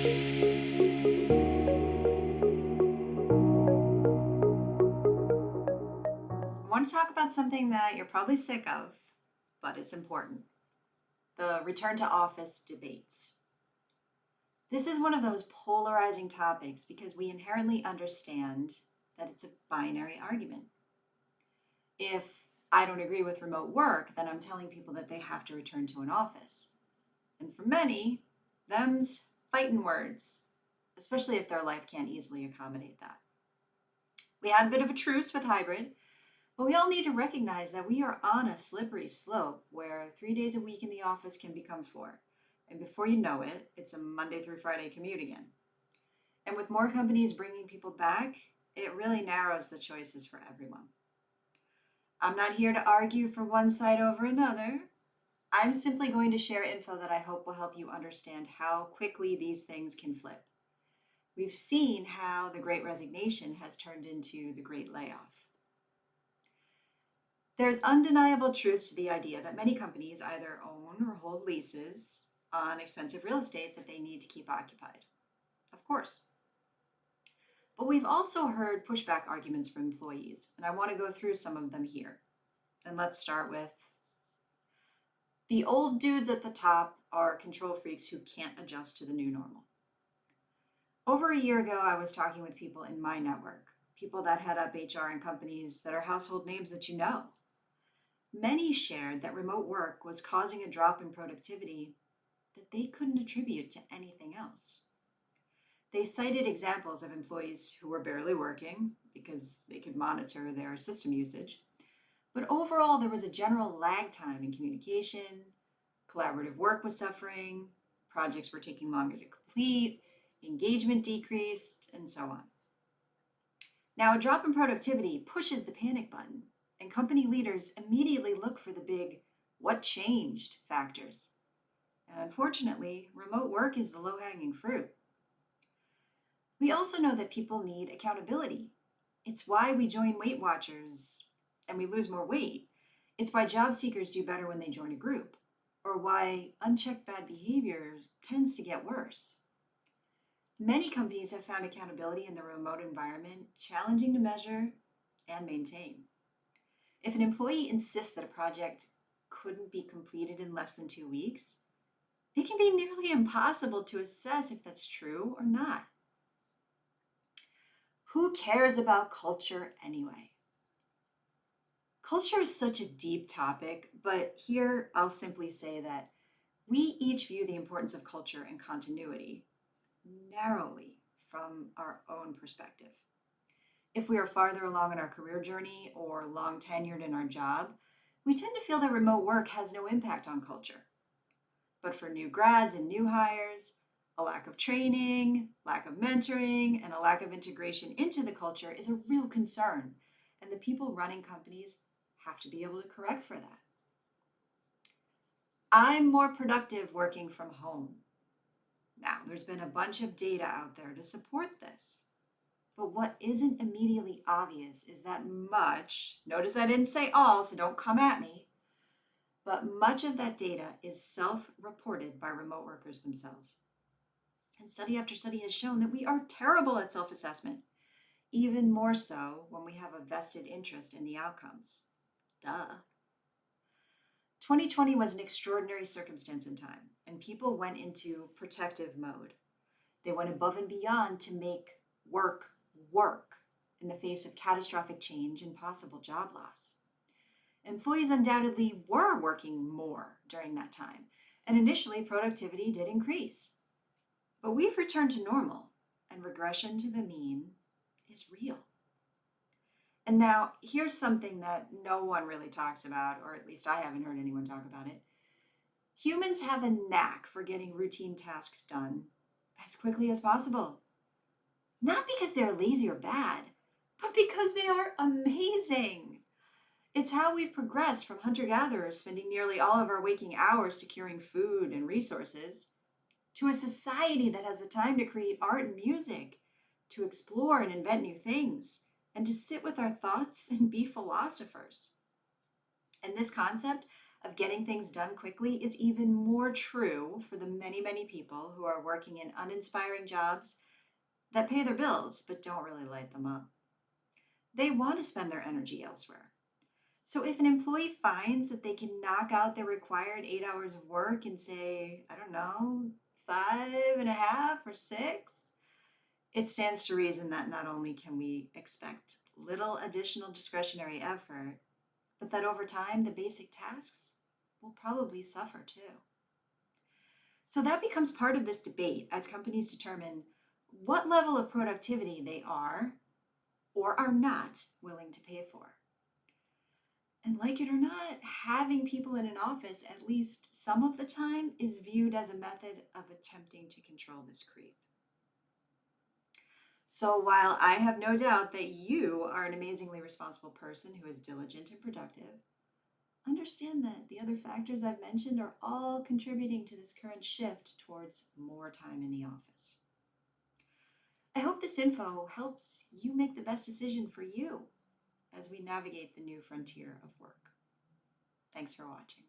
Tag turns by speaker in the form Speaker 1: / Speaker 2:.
Speaker 1: I want to talk about something that you're probably sick of, but it's important: the return to office debates. This is one of those polarizing topics because we inherently understand that it's a binary argument. If I don't agree with remote work, then I'm telling people that they have to return to an office. And for many, them's fighting words, especially if their life can't easily accommodate that. We had a bit of a truce with hybrid, but we all need to recognize that we are on a slippery slope where 3 days a week in the office can become four. And before you know it, it's a Monday through Friday commute again. And with more companies bringing people back, it really narrows the choices for everyone. I'm not here to argue for one side over another. I'm simply going to share info that I hope will help you understand how quickly these things can flip. We've seen how the Great Resignation has turned into the Great Layoff. There's undeniable truth to the idea that many companies either own or hold leases on expensive real estate that they need to keep occupied. Of course. But we've also heard pushback arguments from employees, and I want to go through some of them here. And let's start with the old dudes at the top are control freaks who can't adjust to the new normal. Over a year ago, I was talking with people in my network, people that head up HR in companies that are household names that you know. Many shared that remote work was causing a drop in productivity that they couldn't attribute to anything else. They cited examples of employees who were barely working because they could monitor their system usage. But overall, there was a general lag time in communication, collaborative work was suffering, projects were taking longer to complete, engagement decreased, and so on. Now, a drop in productivity pushes the panic button, and company leaders immediately look for the big "what changed" factors. And unfortunately, remote work is the low-hanging fruit. We also know that people need accountability. It's why we join Weight Watchers and we lose more weight. It's why job seekers do better when they join a group, or why unchecked bad behavior tends to get worse. Many companies have found accountability in the remote environment challenging to measure and maintain. If an employee insists that a project couldn't be completed in less than 2 weeks, it can be nearly impossible to assess if that's true or not. Who cares about culture anyway? Culture is such a deep topic, but here I'll simply say that we each view the importance of culture and continuity narrowly from our own perspective. If we are farther along in our career journey or long tenured in our job, we tend to feel that remote work has no impact on culture. But for new grads and new hires, a lack of training, lack of mentoring, and a lack of integration into the culture is a real concern, and the people running companies have to be able to correct for that. I'm more productive working from home. Now, there's been a bunch of data out there to support this. But what isn't immediately obvious is that much, notice I didn't say all, so don't come at me, but much of that data is self-reported by remote workers themselves. And study after study has shown that we are terrible at self-assessment, even more so when we have a vested interest in the outcomes. Duh. 2020 was an extraordinary circumstance in time, and people went into protective mode. They went above and beyond to make work work in the face of catastrophic change and possible job loss. Employees undoubtedly were working more during that time, and initially productivity did increase. But we've returned to normal, and regression to the mean is real. And now, here's something that no one really talks about, or at least I haven't heard anyone talk about it. Humans have a knack for getting routine tasks done as quickly as possible. Not because they're lazy or bad, but because they are amazing. It's how we've progressed from hunter-gatherers spending nearly all of our waking hours securing food and resources to a society that has the time to create art and music, to explore and invent new things, and to sit with our thoughts and be philosophers. And this concept of getting things done quickly is even more true for the many, many people who are working in uninspiring jobs that pay their bills but don't really light them up. They want to spend their energy elsewhere. So if an employee finds that they can knock out their required 8 hours of work in, say, I don't know, 5.5 or 6, it stands to reason that not only can we expect little additional discretionary effort, but that over time the basic tasks will probably suffer too. So that becomes part of this debate as companies determine what level of productivity they are or are not willing to pay for. And like it or not, having people in an office at least some of the time is viewed as a method of attempting to control this creep. So while I have no doubt that you are an amazingly responsible person who is diligent and productive, understand that the other factors I've mentioned are all contributing to this current shift towards more time in the office. I hope this info helps you make the best decision for you as we navigate the new frontier of work. Thanks for watching.